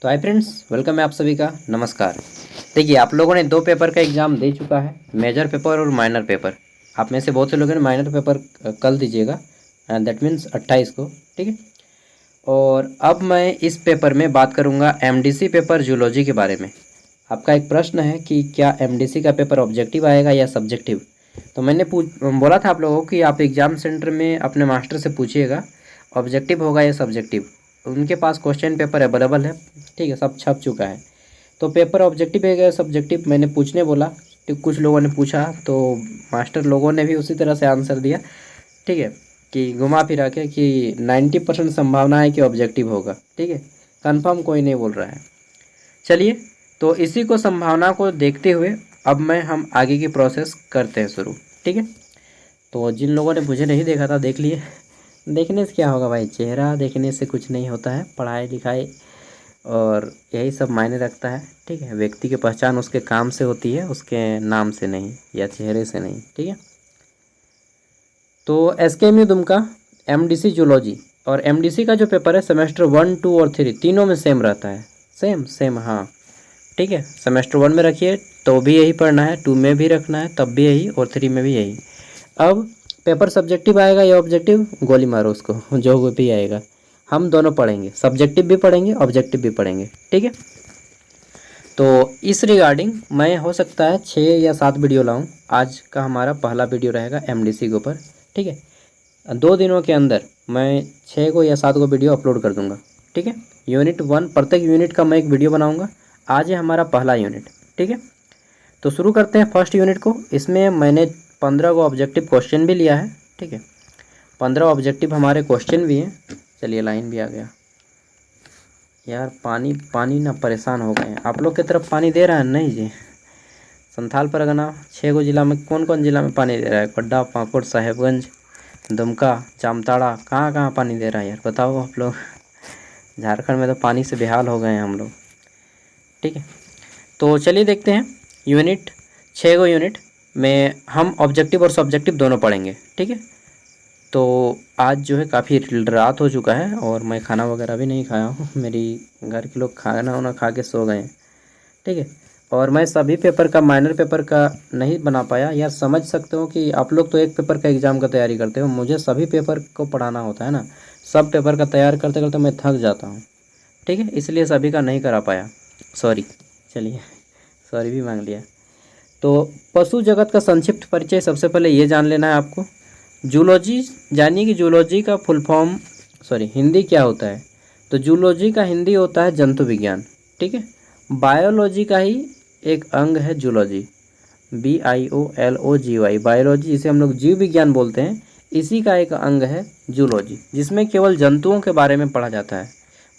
तो hi friends, welcome है आप सभी का। नमस्कार। देखिए, आप लोगों ने दो पेपर का एग्ज़ाम दे चुका है, मेजर पेपर और माइनर पेपर। आप में से बहुत से लोगों ने माइनर पेपर कल दीजिएगा, दैट मीन्स 28 को, ठीक है। और अब मैं इस पेपर में बात करूंगा एमडीसी पेपर जूलॉजी के बारे में। आपका एक प्रश्न है कि क्या एमडीसी का पेपर ऑब्जेक्टिव आएगा या सब्जेक्टिव। तो मैंने बोला था आप लोगों को कि आप एग्ज़ाम सेंटर में अपने मास्टर से पूछिएगा ऑब्जेक्टिव होगा या सब्जेक्टिव। उनके पास क्वेश्चन पेपर अवेलेबल है, ठीक है, सब छप चुका है। तो पेपर ऑब्जेक्टिव है या सब्जेक्टिव मैंने पूछने बोला, तो कुछ लोगों ने पूछा, तो मास्टर लोगों ने भी उसी तरह से आंसर दिया, ठीक है, कि घुमा फिरा के कि 90% संभावना है कि ऑब्जेक्टिव होगा, ठीक है। कंफर्म कोई नहीं बोल रहा है। चलिए, तो इसी को संभावना को देखते हुए अब हम आगे की प्रोसेस करते हैं शुरू, ठीक है। तो जिन लोगों ने मुझे नहीं देखा था देख लिए। देखने से क्या होगा भाई, चेहरा देखने से कुछ नहीं होता है, पढ़ाई लिखाई और यही सब मायने रखता है, ठीक है। व्यक्ति की पहचान उसके काम से होती है, उसके नाम से नहीं या चेहरे से नहीं, ठीक है। तो एसकेएमयू दुमका एमडीसी जूलॉजी, और एमडीसी का जो पेपर है सेमेस्टर 1, 2 और 3 तीनों में सेम रहता है। सेम, हाँ, ठीक है। सेमेस्टर 1 में रखिए तो भी यही पढ़ना है, 2 में भी रखना है तब भी यही, और 3 में भी यही। अब पेपर सब्जेक्टिव आएगा या ऑब्जेक्टिव, गोली मारो उसको, जो भी आएगा हम दोनों पढ़ेंगे, सब्जेक्टिव भी पढ़ेंगे ऑब्जेक्टिव भी पढ़ेंगे, ठीक है। तो इस रिगार्डिंग मैं हो सकता है 6 या 7 वीडियो लाऊं। आज का हमारा पहला वीडियो रहेगा एमडीसी के ऊपर, ठीक है। 2 दिनों के अंदर मैं 6 को या 7 को वीडियो अपलोड कर दूंगा, ठीक है। यूनिट 1, प्रत्येक यूनिट का मैं एक वीडियो बनाऊंगा। आज है हमारा पहला यूनिट, ठीक है। तो शुरू करते हैं फर्स्ट यूनिट को। इसमें मैंने 15 को ऑब्जेक्टिव क्वेश्चन भी लिया है, ठीक है। 15 ऑब्जेक्टिव हमारे क्वेश्चन भी हैं। चलिए, लाइन भी आ गया यार। पानी ना परेशान हो गए हैं। आप लोग की तरफ पानी दे रहा है? नहीं जी। संथाल परगना 6 गो जिला में कौन कौन जिला में पानी दे रहा है? गोड्डा, पाकुड़, साहेबगंज, दुमका, जामताड़ा, कहाँ कहाँ पानी दे रहा है यार, बताओ आप लोग। झारखंड में तो पानी से बेहाल हो गए हैं हम लोग, ठीक है। तो चलिए देखते हैं यूनिट 6 गो यूनिट में हम ऑब्जेक्टिव और सब्जेक्टिव दोनों पढ़ेंगे, ठीक है। तो आज जो है काफ़ी रात हो चुका है और मैं खाना वगैरह भी नहीं खाया हूँ। मेरी घर के लोग खाना वाना खा के सो गए हैं, ठीक है। और मैं सभी पेपर का, माइनर पेपर का नहीं बना पाया यार। समझ सकते हो कि आप लोग तो एक पेपर का एग्ज़ाम का तैयारी करते हो, मुझे सभी पेपर को पढ़ाना होता है ना। सब पेपर का तैयार करते करते मैं थक जाता हूँ, ठीक है, इसलिए सभी का नहीं करा पाया, सॉरी। चलिए, सॉरी भी मांग लिया। तो पशु जगत का संक्षिप्त परिचय सबसे पहले ये जान लेना है आपको। जूलॉजी जानिए कि जूलॉजी का फुल फॉर्म, सॉरी, हिंदी क्या होता है। तो जूलॉजी का हिंदी होता है जंतु विज्ञान, ठीक है। बायोलॉजी का ही एक अंग है जूलॉजी, BIOLOGY, बायोलॉजी जिसे हम लोग जीव विज्ञान बोलते हैं, इसी का एक अंग है जूलॉजी, जिसमें केवल जंतुओं के बारे में पढ़ा जाता है।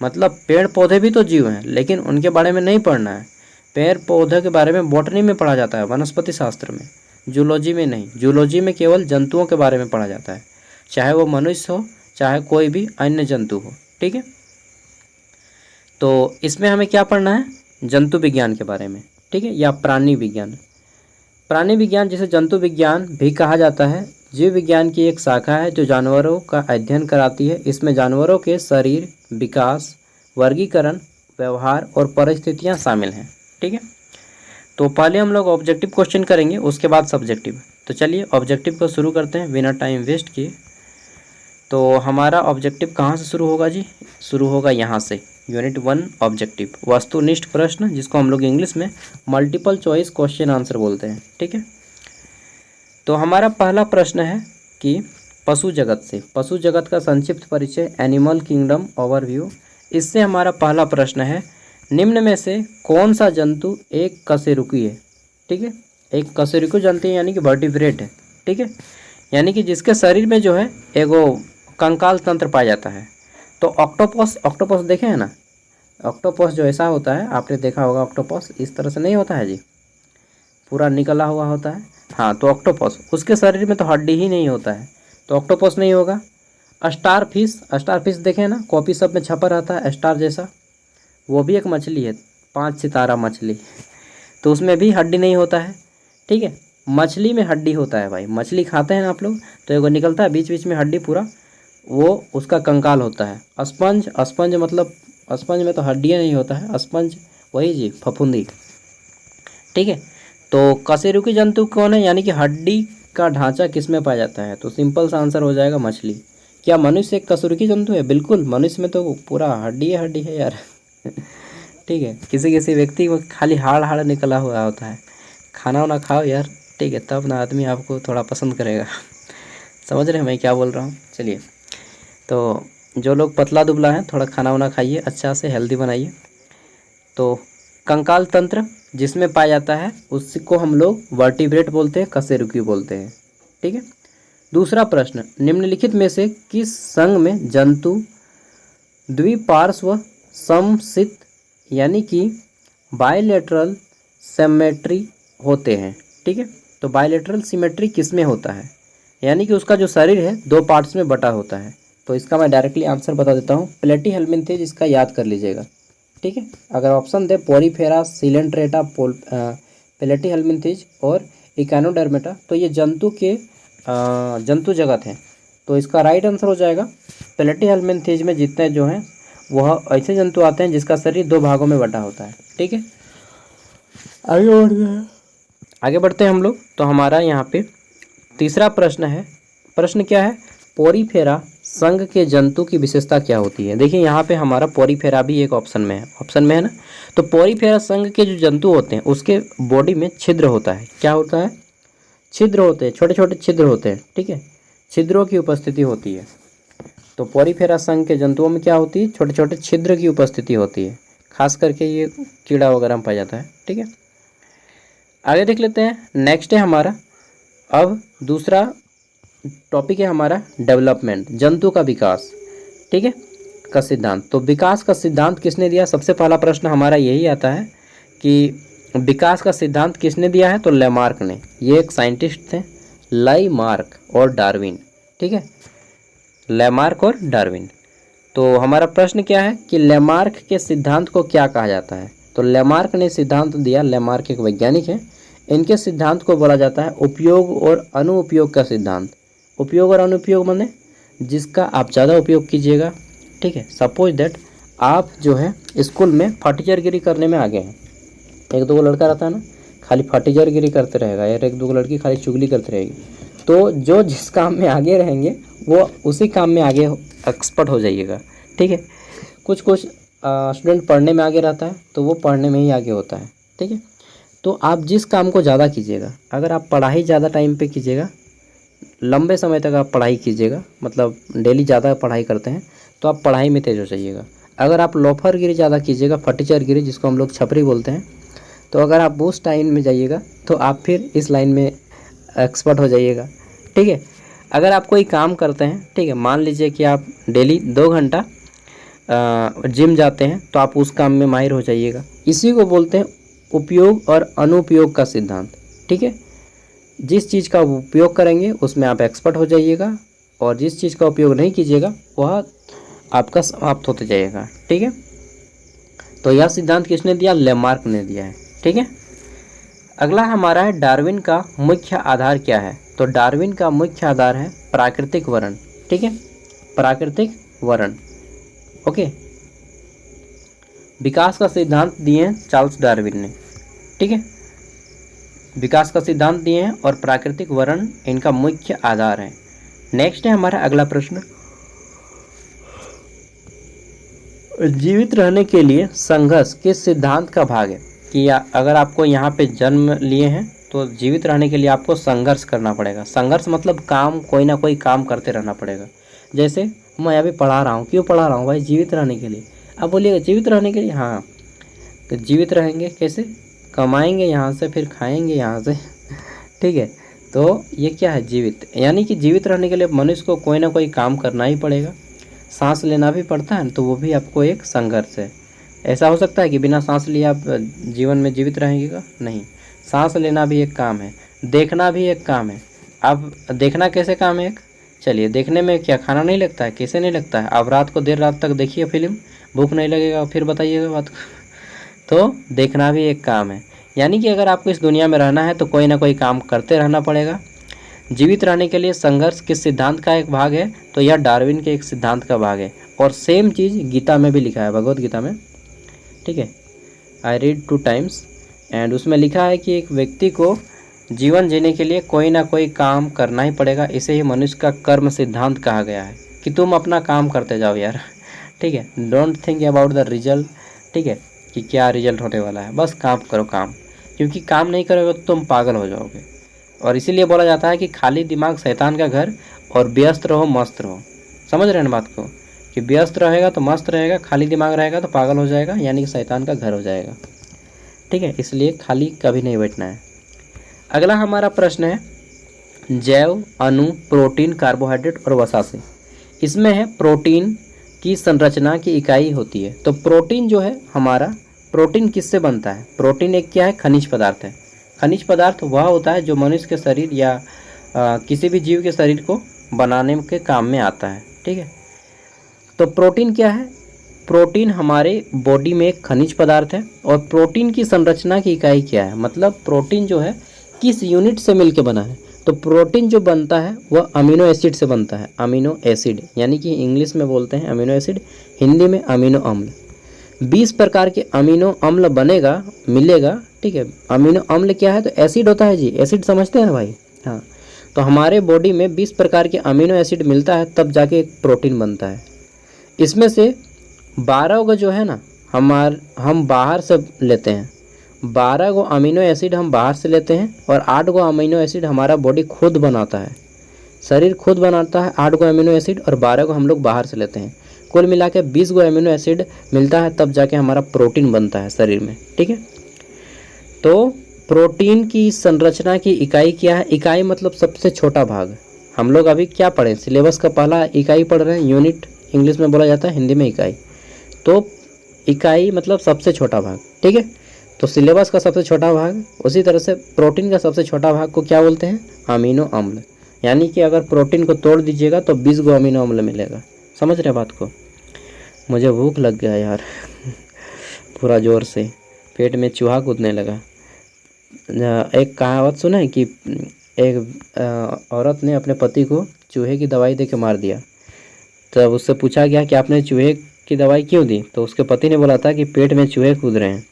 मतलब पेड़ पौधे भी तो जीव हैं, लेकिन उनके बारे में नहीं पढ़ना है। पेड़ पौधे के बारे में बॉटनी में पढ़ा जाता है, वनस्पति शास्त्र में, जूलॉजी में नहीं। जूलॉजी में केवल जंतुओं के बारे में पढ़ा जाता है, चाहे वो मनुष्य हो चाहे कोई भी अन्य जंतु हो, ठीक है। तो इसमें हमें क्या पढ़ना है, जंतु विज्ञान के बारे में, ठीक है, या प्राणी विज्ञान। प्राणी विज्ञान जिसे जंतु विज्ञान भी कहा जाता है, जीव विज्ञान की एक शाखा है जो जानवरों का अध्ययन कराती है। इसमें जानवरों के शरीर, विकास, वर्गीकरण, व्यवहार और परिस्थितियाँ शामिल हैं, ठीक है। तो पहले हम लोग ऑब्जेक्टिव क्वेश्चन करेंगे, उसके बाद सब्जेक्टिव। तो चलिए ऑब्जेक्टिव को शुरू करते हैं बिना टाइम वेस्ट किए। तो हमारा ऑब्जेक्टिव कहाँ से शुरू होगा जी? शुरू होगा यहाँ से, यूनिट 1 ऑब्जेक्टिव, वस्तुनिष्ठ प्रश्न, जिसको हम लोग इंग्लिश में मल्टीपल चॉइस क्वेश्चन आंसर बोलते हैं, ठीक है। तो हमारा पहला प्रश्न है कि पशु जगत से, पशु जगत का संक्षिप्त परिचय, एनिमल किंगडम ओवरव्यू। इससे हमारा पहला प्रश्न है, निम्न में से कौन सा जंतु एक कशेरुकी है, ठीक है। एक कशेरुकी जंतु यानी कि वर्टिब्रेट है, ठीक है, यानी कि जिसके शरीर में जो है एगो कंकाल तंत्र पाया जाता है। तो ऑक्टोपस, ऑक्टोपस देखे हैं ना, ऑक्टोपस जो ऐसा होता है, आपने देखा होगा, ऑक्टोपस इस तरह से नहीं होता है जी, पूरा निकला हुआ होता है। हाँ, तो ऑक्टोपस, उसके शरीर में तो हड्डी ही नहीं होता है, तो ऑक्टोपस नहीं होगा। स्टार फिश, स्टार फिश देखें ना, कॉपी सब में छपा रहता है स्टार जैसा, वो भी एक मछली है, 5 सितारा मछली, तो उसमें भी हड्डी नहीं होता है, ठीक है। मछली में हड्डी होता है भाई, मछली खाते हैं ना आप लोग, तो एगो निकलता है बीच बीच में हड्डी, पूरा वो उसका कंकाल होता है। स्पंज, स्पंज मतलब स्पंज में तो हड्डियाँ नहीं होता है, स्पंज वही जी फफूंदी। ठीक है, तो कशेरुकी जंतु कौन है, यानी कि हड्डी का ढांचा किस में पाया जाता है, तो सिंपल सा आंसर हो जाएगा मछली। क्या मनुष्य एक कशेरुकी जंतु है, बिल्कुल, मनुष्य में तो पूरा हड्डी है यार। ठीक है, किसी किसी व्यक्ति को खाली हाड़ निकला हुआ होता है। खाना वाना खाओ यार, ठीक है, तब ना आदमी आपको थोड़ा पसंद करेगा। समझ रहे हैं मैं क्या बोल रहा हूँ। चलिए, तो जो लोग पतला दुबला हैं थोड़ा खाना वाना खाइए, अच्छा से हेल्दी बनाइए। तो कंकाल तंत्र जिसमें पाया जाता है उसको हम लोग वर्टिब्रेट बोलते हैं, कशेरुकी बोलते हैं। ठीक है, दूसरा प्रश्न, निम्नलिखित में से किस संघ में जंतु द्विपार्श्व समसित यानी कि बायलेटरल सिमेट्री होते हैं। ठीक है, तो बायलेटरल सिमेट्री किस में होता है, यानी कि उसका जो शरीर है दो पार्ट्स में बटा होता है। तो इसका मैं डायरेक्टली आंसर बता देता हूँ, प्लेटीहेल्मिन्थेज, इसका याद कर लीजिएगा। ठीक है, अगर ऑप्शन दे पोरीफेरा, सिलेंट्रेटा, प्लेटीहेल्मिन्थेज और इकानोडर्मेटा, तो ये जंतु के जंतु जगत हैं। तो इसका राइट आंसर हो जाएगा प्लेटीहेल्मिन्थेज में जितने जो हैं वह ऐसे जंतु आते हैं जिसका शरीर दो भागों में बटा होता है। ठीक है, आगे बढ़ते हैं हम लोग। तो हमारा यहाँ पे तीसरा प्रश्न है, प्रश्न क्या है, पोरीफेरा संघ के जंतु की विशेषता क्या होती है। देखिए यहाँ पे हमारा पोरीफेरा भी एक ऑप्शन में है ना। तो पोरीफेरा संघ के जो जंतु होते हैं उसके बॉडी में छिद्र होता है। क्या होता है, छिद्र होते हैं, छोटे छोटे छिद्र होते हैं। ठीक है, छिद्रों की उपस्थिति होती है। तो पोरीफेरा संघ के जंतुओं में क्या होती है, छोटे छोटे छिद्र की उपस्थिति होती है, खास करके ये कीड़ा वगैरह में पाया जाता है। ठीक है, आगे देख लेते हैं। नेक्स्ट है हमारा, अब दूसरा टॉपिक है हमारा डेवलपमेंट, जंतु का विकास। ठीक है, का सिद्धांत। तो विकास का सिद्धांत किसने दिया, सबसे पहला प्रश्न हमारा यही आता है कि विकास का सिद्धांत किसने दिया है, तो लेमार्क ने। ये एक साइंटिस्ट थे, लाइमार्क और डार्विन। ठीक है, लेमार्क और डार्विन। तो हमारा प्रश्न क्या है कि लेमार्क के सिद्धांत को क्या कहा जाता है, तो लेमार्क ने सिद्धांत दिया, लेमार्क एक वैज्ञानिक है, इनके सिद्धांत को बोला जाता है उपयोग और अनुपयोग का सिद्धांत। उपयोग और अनुपयोग माने जिसका आप ज़्यादा उपयोग कीजिएगा। ठीक है, सपोज दैट आप जो है स्कूल में फटीचरगिरी करने में आगे हैं, एक दो लड़का रहता है ना खाली फटीचरगिरी करते रहेगा यार, एक दो लड़की खाली चुगली करती रहेगी, तो जो जिस काम में आगे रहेंगे वो उसी काम में आगे एक्सपर्ट हो जाइएगा। ठीक है, कुछ स्टूडेंट पढ़ने में आगे रहता है तो वो पढ़ने में ही आगे होता है। ठीक है, तो आप जिस काम को ज़्यादा कीजिएगा, अगर आप पढ़ाई ज़्यादा टाइम पे कीजिएगा, लंबे समय तक आप पढ़ाई कीजिएगा, मतलब डेली ज़्यादा पढ़ाई करते हैं तो आप पढ़ाई में तेज़ हो जाइएगा। अगर आप लोफरगिरी ज़्यादा कीजिएगा, फटीचरगिरी जिसको हम लोग छपरी बोलते हैं, तो अगर आप उस टाइम में जाइएगा तो आप फिर इस लाइन में एक्सपर्ट हो जाइएगा। ठीक है, अगर आप कोई काम करते हैं, ठीक है, मान लीजिए कि आप डेली 2 घंटा जिम जाते हैं तो आप उस काम में माहिर हो जाइएगा। इसी को बोलते हैं उपयोग और अनुपयोग का सिद्धांत। ठीक है, जिस चीज़ का उपयोग करेंगे उसमें आप एक्सपर्ट हो जाइएगा और जिस चीज़ का उपयोग नहीं कीजिएगा वह आपका समाप्त होते जाएगा। ठीक है, तो यह सिद्धांत किसने दिया, लेमार्क ने दिया है। ठीक है, अगला हमारा है डार्विन का मुख्य आधार क्या है, तो डार्विन का मुख्य आधार है प्राकृतिक वर्ण। ठीक है, प्राकृतिक वर्ण। ओके, विकास का सिद्धांत दिए हैं चार्ल्स डार्विन ने। ठीक है, विकास का सिद्धांत दिए हैं और प्राकृतिक वर्ण इनका मुख्य आधार है। नेक्स्ट है हमारा अगला प्रश्न, जीवित रहने के लिए संघर्ष किस सिद्धांत का भाग है, कि अगर आपको यहाँ पे जन्म लिए हैं तो जीवित रहने के लिए आपको संघर्ष करना पड़ेगा। संघर्ष मतलब काम, कोई ना कोई काम करते रहना पड़ेगा। जैसे मैं अभी पढ़ा रहा हूँ, क्यों पढ़ा रहा हूँ भाई, जीवित रहने के लिए। अब बोलिएगा जीवित रहने के लिए, हाँ, तो जीवित रहेंगे कैसे, कमाएंगे यहाँ से, फिर खाएंगे यहाँ से। ठीक है, तो ये क्या है, जीवित, यानी कि जीवित रहने के लिए मनुष्य को कोई ना कोई काम करना ही पड़ेगा। सांस लेना भी पड़ता है, तो वो भी आपको एक संघर्ष है। ऐसा हो सकता है कि बिना सांस लिए आप जीवन में जीवित रहेंगे, नहीं, सांस लेना भी एक काम है, देखना भी एक काम है। अब देखना कैसे काम है एक, चलिए, देखने में क्या खाना नहीं लगता है, कैसे नहीं लगता है, आप रात को देर रात तक देखिए फिल्म, भूख नहीं लगेगा, फिर बताइएगा बात को। तो देखना भी एक काम है, यानी कि अगर आपको इस दुनिया में रहना है तो कोई ना कोई काम करते रहना पड़ेगा। जीवित रहने के लिए संघर्ष किस सिद्धांत का एक भाग है, तो यह डार्विन के एक सिद्धांत का भाग है। और सेम चीज़ गीता में भी लिखा है, भगवत गीता में, ठीक है। आई रीड 2 टाइम्स एंड उसमें लिखा है कि एक व्यक्ति को जीवन जीने के लिए कोई ना कोई काम करना ही पड़ेगा। इसे ही मनुष्य का कर्म सिद्धांत कहा गया है कि तुम अपना काम करते जाओ यार, ठीक है। Don't think about the result, ठीक है, कि क्या रिजल्ट होने वाला है, बस काम करो काम, क्योंकि काम नहीं करोगे तो तुम पागल हो जाओगे। और इसीलिए बोला जाता है कि खाली दिमाग शैतान का घर और व्यस्त रहो मस्त रहो। समझ रहे हैं बात को, कि व्यस्त रहेगा तो मस्त रहेगा, खाली दिमाग रहेगा तो पागल हो जाएगा, यानी कि शैतान का घर हो जाएगा, ठीक है। इसलिए खाली कभी नहीं बैठना है। अगला हमारा प्रश्न है जैव, अणु, प्रोटीन, कार्बोहाइड्रेट और वसा से। इसमें है प्रोटीन की संरचना की इकाई होती है। तो प्रोटीन जो है हमारा, प्रोटीन किससे बनता है? प्रोटीन एक क्या है? खनिज पदार्थ है। खनिज पदार्थ वह होता है जो मनुष्य के शरीर या किसी भी जीव के शरीर को बनाने के काम में आता है, ठीक है। तो प्रोटीन क्या है? प्रोटीन हमारे बॉडी में एक खनिज पदार्थ है। और प्रोटीन की संरचना की इकाई क्या है? मतलब प्रोटीन जो है किस यूनिट से मिलकर बना है? तो प्रोटीन जो बनता है वह अमीनो एसिड से बनता है। अमीनो एसिड, यानी कि इंग्लिश में बोलते हैं अमीनो एसिड, हिंदी में अमीनो अम्ल। 20 प्रकार के अमीनो अम्ल बनेगा, मिलेगा, ठीक है। अमीनो अम्ल क्या है? तो एसिड होता है जी, एसिड समझते हैं ना भाई? हाँ, तो हमारे बॉडी में 20 प्रकार के अमीनो एसिड मिलता है, तब जाके एक प्रोटीन बनता है। इसमें से 12 को जो है ना हम बाहर से लेते हैं। 12 को अमीनो एसिड हम बाहर से लेते हैं और 8 को अमीनो एसिड हमारा बॉडी खुद बनाता है, शरीर खुद बनाता है 8 को अमीनो एसिड, और 12 को हम लोग बाहर से लेते हैं। कुल मिला के 20 को अमीनो एसिड मिलता है, तब जाके हमारा प्रोटीन बनता है शरीर में, ठीक है। तो प्रोटीन की संरचना की इकाई क्या है? इकाई मतलब सबसे छोटा भाग। हम लोग अभी क्या पढ़े? सिलेबस का पहला इकाई पढ़ रहे हैं, यूनिट इंग्लिश में बोला जाता है, हिंदी में इकाई। तो इकाई मतलब सबसे छोटा भाग, ठीक है। तो सिलेबस का सबसे छोटा भाग, उसी तरह से प्रोटीन का सबसे छोटा भाग को क्या बोलते हैं? अमीनो अम्ल। यानी कि अगर प्रोटीन को तोड़ दीजिएगा तो 20 को अमीनो अम्ल मिलेगा। समझ रहे बात को? मुझे भूख लग गया यार पूरा ज़ोर से, पेट में चूहा कूदने लगा। एक कहावत सुना है कि एक औरत ने अपने पति को चूहे की दवाई दे के मार दिया। तब उससे पूछा गया कि आपने चूहे की दवाई क्यों दी? तो उसके पति ने बोला था कि पेट में चूहे कूद रहे हैं।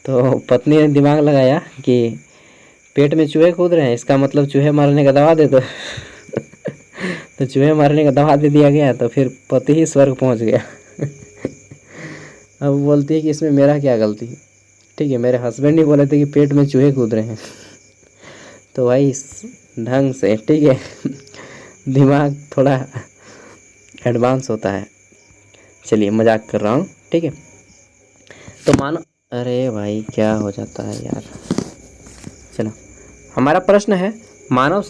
तो पत्नी ने दिमाग लगाया कि पेट में चूहे कूद रहे हैं, इसका मतलब चूहे मारने का दवा दे दो तो चूहे मारने का दवा दे दिया गया, तो फिर पति ही स्वर्ग पहुंच गया अब बोलती है कि इसमें मेरा क्या गलती, ठीक है, मेरे हस्बैंड ही बोले थे कि पेट में चूहे कूद रहे हैं तो भाई इस ढंग से, ठीक है दिमाग थोड़ा एडवांस होता है। चलिए मजाक कर रहा हूँ, ठीक है। तो मानो, अरे भाई क्या हो जाता है यार। चलो, हमारा प्रश्न है मानव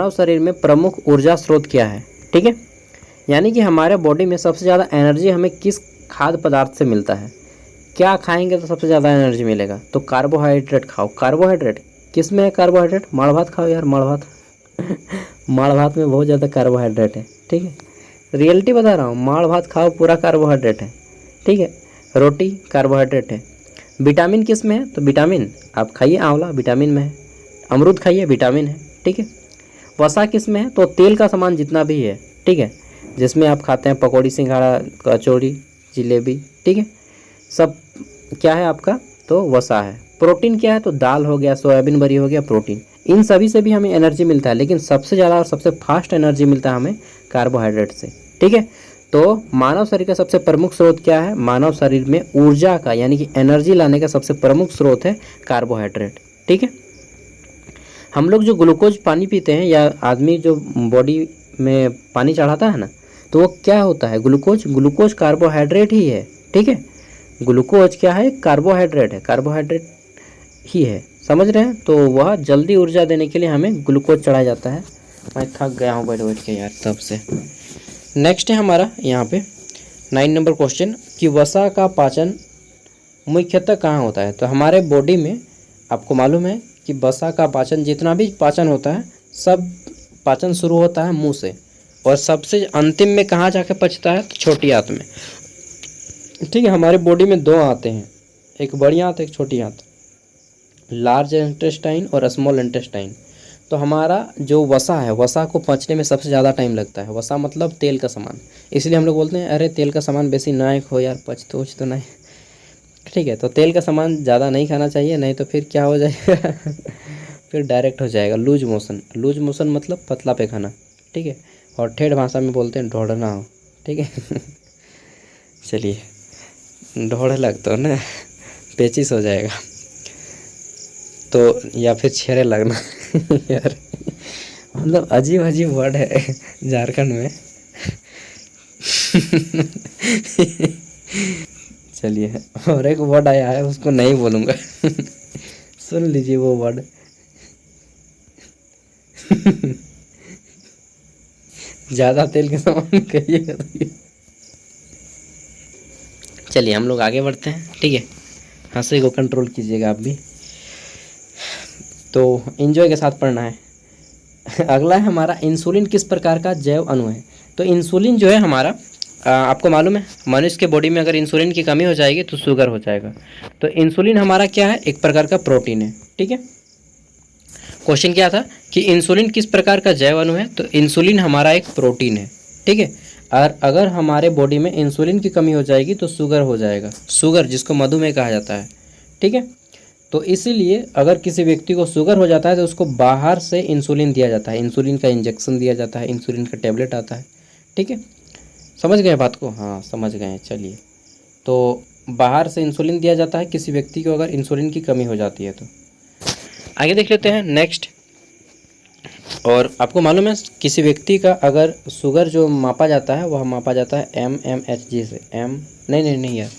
शरीर में प्रमुख ऊर्जा स्रोत क्या है, ठीक है। यानी कि हमारे बॉडी में सबसे ज़्यादा एनर्जी हमें किस खाद्य पदार्थ से मिलता है? क्या खाएंगे तो सबसे ज़्यादा एनर्जी मिलेगा? तो कार्बोहाइड्रेट खाओ। कार्बोहाइड्रेट किस में है? कार्बोहाइड्रेट माड़ भात खाओ यार, माड़ भात माड़ भात में बहुत ज़्यादा कार्बोहाइड्रेट है, ठीक है। रियलिटी बता रहा हूँ, माड़ भात खाओ, पूरा कार्बोहाइड्रेट है, ठीक है। रोटी कार्बोहाइड्रेट है। विटामिन किस में है? तो विटामिन आप खाइए, आंवला विटामिन में है। अमरूद खाइए, विटामिन है, ठीक है। वसा किस में है? तो तेल का सामान जितना भी है, ठीक है, जिसमें आप खाते हैं पकौड़ी, सिंघाड़ा, कचौड़ी, जिलेबी, ठीक है, सब क्या है आपका? तो वसा है। प्रोटीन क्या है? तो दाल हो गया, सोयाबीन बरी हो गया, प्रोटीन। इन सभी से भी हमें एनर्जी मिलता है, लेकिन सबसे ज़्यादा और सबसे फास्ट एनर्जी मिलता है हमें कार्बोहाइड्रेट से, ठीक है। तो मानव शरीर का सबसे प्रमुख स्रोत क्या है? मानव शरीर में ऊर्जा का, यानी कि एनर्जी लाने का सबसे प्रमुख स्रोत है कार्बोहाइड्रेट, ठीक है। हम लोग जो ग्लूकोज पानी पीते हैं, या आदमी जो बॉडी में पानी चढ़ाता है ना, तो वो क्या होता है? ग्लूकोज कार्बोहाइड्रेट ही है, ठीक है। ग्लूकोज क्या है? कार्बोहाइड्रेट है, कार्बोहाइड्रेट ही है, समझ रहे हैं। तो वह जल्दी ऊर्जा देने के लिए हमें ग्लूकोज चढ़ाया जाता है। मैं थक गया हूँ बैठ बैठ के यार तब से। नेक्स्ट है हमारा यहाँ पे 9 नंबर क्वेश्चन कि वसा का पाचन मुख्यतः कहाँ होता है? तो हमारे बॉडी में आपको मालूम है कि वसा का पाचन, जितना भी पाचन होता है, सब पाचन शुरू होता है मुंह से, और सबसे अंतिम में कहाँ जाके पचता है? तो छोटी आंत में, ठीक है। हमारे बॉडी में 2 आंतें हैं, एक बड़ी आंत, एक छोटी आंत, लार्ज इंटेस्टाइन और स्मॉल इंटेस्टाइन। तो हमारा जो वसा है, वसा को पचने में सबसे ज़्यादा टाइम लगता है। वसा मतलब तेल का सामान, इसलिए हम लोग बोलते हैं अरे तेल का सामान बेसी ना खो यार, पच तो नहीं। ठीक है, तो तेल का सामान ज़्यादा नहीं खाना चाहिए, नहीं तो फिर क्या हो जाएगा फिर डायरेक्ट हो जाएगा लूज मोशन। लूज मोशन मतलब पतला पैखाना, ठीक है, और ठेठ भाषा में बोलते हैं ढोड़ना हो, ठीक है चलिए, ढोड़ लग तो ना पेचिस हो जाएगा, तो या फिर छेड़े लगना यार मतलब अजीब अजीब वर्ड है झारखंड में चलिए, और एक वर्ड आया है उसको नहीं बोलूँगा सुन लीजिए वो वर्ड ज़्यादा तेल के सामान कहिएगा तो चलिए हम लोग आगे बढ़ते हैं, ठीक है। हंसी को कंट्रोल कीजिएगा आप भी, तो एंजॉय के साथ पढ़ना है। अगला है हमारा इंसुलिन किस प्रकार का जैव अणु है। तो इंसुलिन जो है हमारा आपको मालूम है मनुष्य के बॉडी में अगर इंसुलिन की कमी हो जाएगी तो शुगर हो जाएगा। तो इंसुलिन हमारा क्या है, एक प्रकार का प्रोटीन है, ठीक है। क्वेश्चन क्या था कि इंसुलिन किस प्रकार का जैव अणु है, तो इंसुलिन हमारा एक प्रोटीन है, ठीक है। और अगर हमारे बॉडी में इंसुलिन की कमी हो जाएगी तो शुगर हो जाएगा, शुगर जिसको मधुमेह कहा जाता है, ठीक है। तो इसीलिए अगर किसी व्यक्ति को शुगर हो जाता है तो उसको बाहर से इंसुलिन दिया जाता है, इंसुलिन का इंजेक्शन दिया जाता है, इंसुलिन का टेबलेट आता है, ठीक है। समझ गए बात को, हाँ समझ गए। चलिए, तो बाहर से इंसुलिन दिया जाता है किसी व्यक्ति को अगर इंसुलिन की कमी हो जाती है तो। आगे देख लेते हैं नेक्स्ट। और आपको मालूम है किसी व्यक्ति का अगर शुगर जो मापा जाता है वह मापा जाता है mmHg से, नहीं यार,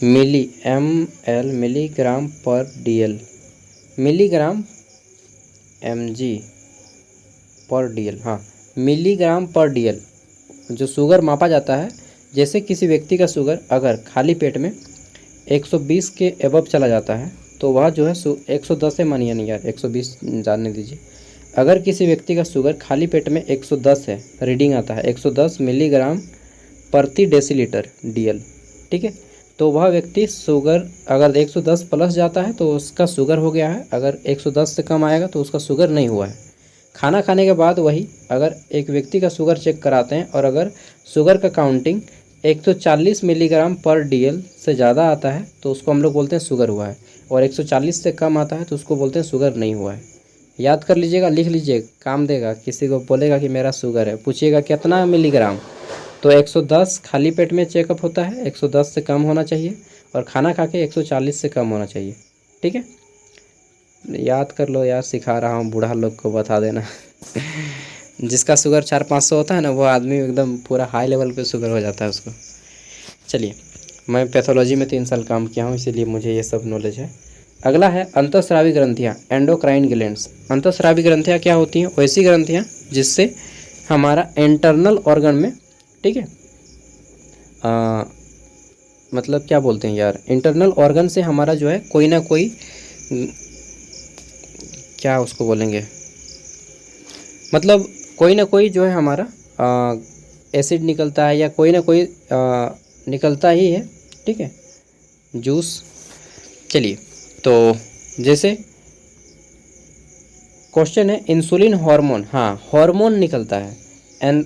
मिलीग्राम पर DL, मिलीग्राम mg पर DL, हाँ मिलीग्राम पर DL जो शुगर मापा जाता है। जैसे किसी व्यक्ति का शुगर अगर खाली पेट में 120 के एबव चला जाता है तो वह जो है 110 से मानिए नहीं यार, 120 जानने दीजिए। अगर किसी व्यक्ति का शुगर खाली पेट में 110 है, रीडिंग आता है 110 मिलीग्राम प्रति डेसीलीटर DL, ठीक है। तो वह व्यक्ति शुगर अगर 110 प्लस जाता है तो उसका शुगर हो गया है, अगर 110 से कम आएगा तो उसका शुगर नहीं हुआ है। खाना खाने के बाद वही अगर एक व्यक्ति का शुगर चेक कराते हैं और अगर शुगर का काउंटिंग 140 मिलीग्राम पर DL से ज़्यादा आता है तो उसको हम लोग बोलते हैं शुगर हुआ है, और 140 से कम आता है तो उसको बोलते हैं शुगर नहीं हुआ है। याद कर लीजिएगा, लिख लीजिए, काम देगा। किसी को बोलेगा कि मेरा शुगर है, पूछिएगा कितना मिलीग्राम, तो 110 खाली पेट में चेकअप होता है, 110 से कम होना चाहिए, और खाना खा के 140 से कम होना चाहिए, ठीक है। याद कर लो यार, सिखा रहा हूँ, बूढ़ा लोग को बता देना जिसका शुगर 400-500 होता है ना, वो आदमी एकदम पूरा हाई लेवल पे शुगर हो जाता है उसको। चलिए, मैं पैथोलॉजी में 3 साल काम किया हूँ, इसीलिए मुझे ये सब नॉलेज है। अगला है अंतःस्रावी ग्रंथियाँ, एंडोक्राइन ग्लैंड्स। अंतःस्रावी ग्रंथियाँ क्या होती हैं, वैसी ग्रंथियाँ जिससे हमारा इंटरनल ऑर्गन में, ठीक है, मतलब क्या बोलते हैं यार, इंटरनल ऑर्गन से हमारा जो है कोई ना कोई, क्या उसको बोलेंगे, मतलब कोई ना कोई जो है हमारा एसिड निकलता है या कोई ना कोई निकलता ही है, ठीक है, जूस। चलिए, तो जैसे क्वेश्चन है इंसुलिन हार्मोन, हाँ हार्मोन निकलता है, एंड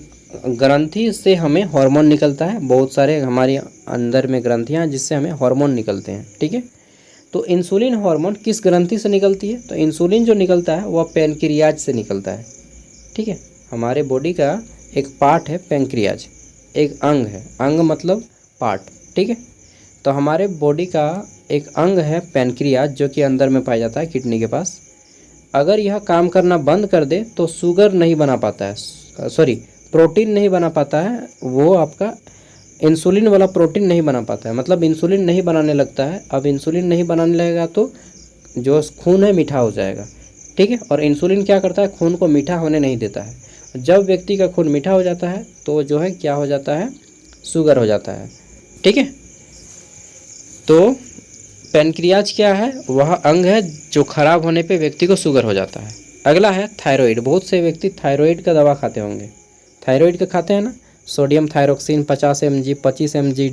ग्रंथि से हमें हार्मोन निकलता है। बहुत सारे हमारे अंदर में ग्रंथियाँ हैं जिससे हमें हार्मोन निकलते हैं, ठीक है। तो इंसुलिन हार्मोन किस ग्रंथि से निकलती है, तो इंसुलिन जो निकलता है वह पैनक्रियाज से निकलता है, ठीक है। हमारे बॉडी का एक पार्ट है पैनक्रियाज, एक अंग है, अंग मतलब पार्ट, ठीक है। तो हमारे बॉडी का एक अंग है पैनक्रियाज जो कि अंदर में पाया जाता है किडनी के पास। अगर यह काम करना बंद कर दे तो शुगर नहीं बना पाता है, सॉरी प्रोटीन नहीं बना पाता है, वो आपका इंसुलिन वाला प्रोटीन नहीं बना पाता है, मतलब इंसुलिन नहीं बनाने लगता है। अब इंसुलिन नहीं बनाने लगेगा तो जो खून है मीठा हो जाएगा, ठीक है। और इंसुलिन क्या करता है, खून को मीठा होने नहीं देता है। जब व्यक्ति का खून मीठा हो जाता है तो जो है क्या हो जाता है, शुगर हो जाता है, ठीक है। तो पैनक्रियाज क्या है, वह अंग है जो खराब होने पे व्यक्ति को शुगर हो जाता है। अगला है थायराइड। बहुत से व्यक्ति थायराइड का दवा खाते होंगे, थायराइड का खाते हैं ना, सोडियम थायरोक्सिन 50 mg, 25 mg,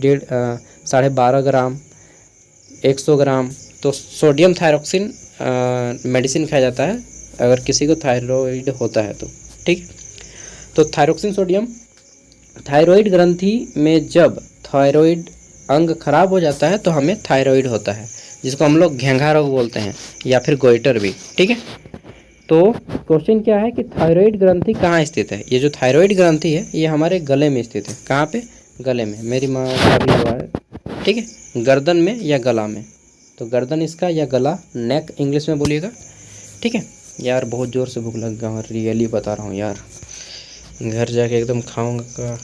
12.5 ग्राम, 100 ग्राम। तो सोडियम थायरोक्सिन मेडिसिन खाया जाता है अगर किसी को थायराइड होता है तो, ठीक। तो थायरोक्सिन सोडियम, थायराइड ग्रंथि में जब थायराइड अंग खराब हो जाता है तो हमें थायराइड होता है, जिसको हम लोग घेंघा रोग बोलते हैं या फिर गोइटर भी, ठीक है। तो क्वेश्चन क्या है कि थायराइड ग्रंथि कहाँ स्थित है। ये जो थायराइड ग्रंथि है ये हमारे गले में स्थित है। कहाँ पे? गले में। मेरी माँ का भी हुआ है, ठीक है, गर्दन में या गला में। तो गर्दन इसका या गला, नेक इंग्लिश में बोलिएगा, ठीक है। यार बहुत ज़ोर से भूख लग गया, रियली बता रहा हूँ यार, घर जाके एकदम खाऊंगा।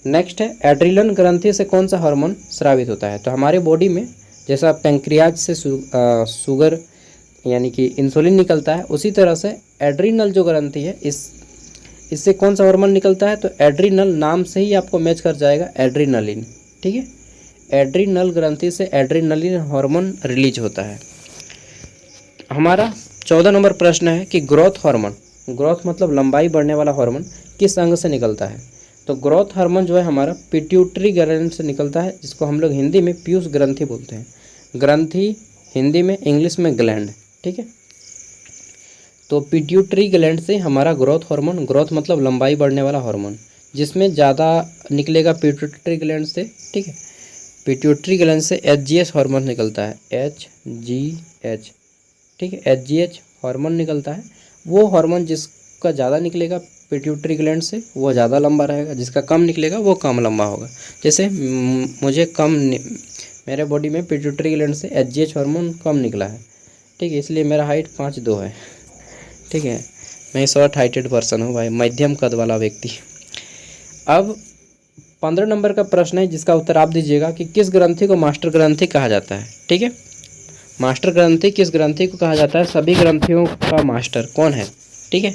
नेक्स्ट है एड्रिनल ग्रंथि से कौन सा हार्मोन स्रावित होता है। तो हमारे बॉडी में जैसा पैंक्रियाज से शुगर यानी कि इंसुलिन निकलता है, उसी तरह से एड्रिनल जो ग्रंथि है इससे कौन सा हार्मोन निकलता है। तो एड्रिनल नाम से ही आपको मैच कर जाएगा, एड्रिनलिन, ठीक है। एड्रिनल ग्रंथि से एड्रिनलिन हार्मोन रिलीज होता है। हमारा 14 नंबर प्रश्न है कि ग्रोथ हार्मोन, ग्रोथ मतलब लंबाई बढ़ने वाला हार्मोन, किस अंग से निकलता है। तो ग्रोथ हार्मोन जो है हमारा पिट्यूटरी ग्लैंड से निकलता है, जिसको हम लोग हिंदी में पीयूष ग्रंथि बोलते हैं। ग्रंथि हिंदी में, इंग्लिश में ग्लैंड, ठीक है। तो पिट्यूटरी ग्लैंड से हमारा ग्रोथ हार्मोन, ग्रोथ मतलब लंबाई बढ़ने वाला हार्मोन, जिसमें ज़्यादा निकलेगा पिट्यूटरी ग्लैंड से, ठीक है। पिट्यूटरी ग्लैंड से HGH हार्मोन निकलता है, HGH, ठीक है। HGH हार्मोन निकलता है। वो हार्मोन जिसका ज़्यादा निकलेगा पिट्यूटरी ग्लैंड से वो ज़्यादा लंबा रहेगा, जिसका कम निकलेगा वो कम लंबा होगा। जैसे मुझे मेरे बॉडी में पिट्यूटरी ग्लैंड से HGH हार्मोन कम निकला है, ठीक है, इसलिए मेरा हाइट 5'2" है, ठीक है। मैं शॉर्ट हाइटेड पर्सन हूँ भाई, मध्यम कद वाला व्यक्ति। अब 15 नंबर का प्रश्न है जिसका उत्तर आप दीजिएगा कि किस ग्रंथि को मास्टर ग्रंथि कहा जाता है, ठीक है। मास्टर ग्रंथि किस ग्रंथि को कहा जाता है। सभी ग्रंथियों का मास्टर कौन है, ठीक है,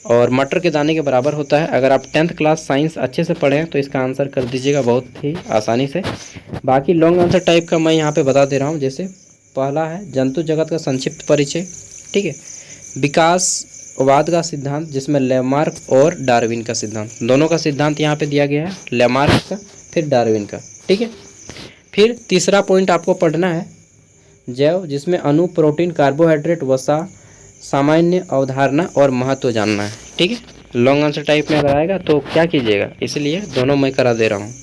और मटर के दाने के बराबर होता है। अगर आप 10th क्लास साइंस अच्छे से पढ़ें तो इसका आंसर कर दीजिएगा बहुत ही आसानी से। बाकी लॉन्ग आंसर टाइप का मैं यहाँ पे बता दे रहा हूँ। जैसे पहला है जंतु जगत का संक्षिप्त परिचय, ठीक है। विकासवाद का सिद्धांत, जिसमें लेमार्क और डार्विन का सिद्धांत, दोनों का सिद्धांत यहाँ पे दिया गया है, लेमार्क का फिर डार्विन का, ठीक है। फिर तीसरा पॉइंट आपको पढ़ना है जैव, जिसमें अणु, प्रोटीन, कार्बोहाइड्रेट, वसा, सामान्य अवधारणा और महत्व जानना है, ठीक है। लॉन्ग आंसर टाइप में अगर आएगा तो क्या कीजिएगा, इसलिए दोनों मैं करा दे रहा हूँ।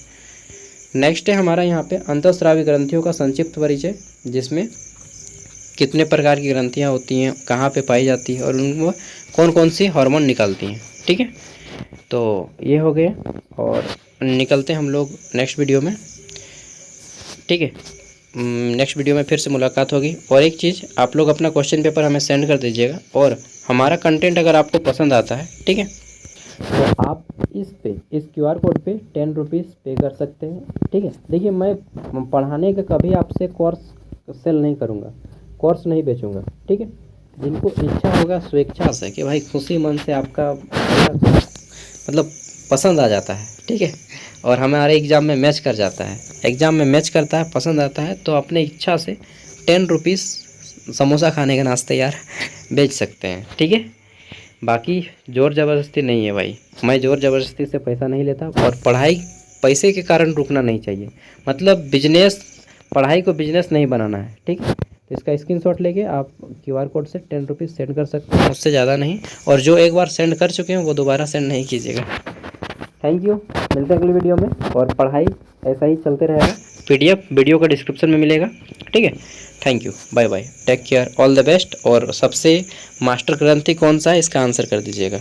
नेक्स्ट है हमारा यहाँ पे अंतःस्रावी ग्रंथियों का संक्षिप्त परिचय, जिसमें कितने प्रकार की ग्रंथियाँ होती हैं, कहाँ पे पाई जाती है और उनमें कौन कौन सी हार्मोन निकलती हैं, ठीक है। तो ये हो गए और निकलते हैं हम लोग नेक्स्ट वीडियो में, ठीक है। नेक्स्ट वीडियो में फिर से मुलाकात होगी। और एक चीज़, आप लोग अपना क्वेश्चन पेपर हमें सेंड कर दीजिएगा, और हमारा कंटेंट अगर आपको पसंद आता है, ठीक है, तो आप इस QR कोड पे 10 रुपीज़ पे कर सकते हैं, ठीक है। देखिए मैं पढ़ाने का कभी आपसे कोर्स सेल नहीं करूँगा, कोर्स नहीं बेचूँगा, ठीक है। जिनको इच्छा होगा स्वेच्छा से कि भाई खुशी मन से आपका मतलब पसंद आ जाता है, ठीक है, और हमारे एग्ज़ाम में मैच कर जाता है, एग्ज़ाम में मैच करता है, पसंद आता है, तो अपने इच्छा से 10 रुपीज़ समोसा खाने के नाश्ते यार बेच सकते हैं, ठीक है। बाकी ज़ोर ज़बरदस्ती नहीं है भाई, मैं ज़ोर ज़बरदस्ती से पैसा नहीं लेता, और पढ़ाई पैसे के कारण रुकना नहीं चाहिए। मतलब बिजनेस, पढ़ाई को बिजनेस नहीं बनाना है, ठीक है। तो इसका स्क्रीनशॉट लेके आप QR कोड से 10 रुपीज़ सेंड कर सकते हैं, उससे ज़्यादा नहीं। और जो एक बार सेंड कर चुके हैं वो दोबारा सेंड नहीं कीजिएगा। थैंक यू, मिलते हैं अगली वीडियो में। और पढ़ाई ऐसा ही चलते रहेगा, PDF वीडियो का डिस्क्रिप्शन में मिलेगा, ठीक है। Thank you, bye bye, take care, all the best. और सबसे मास्टर ग्रंथि कौन सा है इसका आंसर कर दीजिएगा।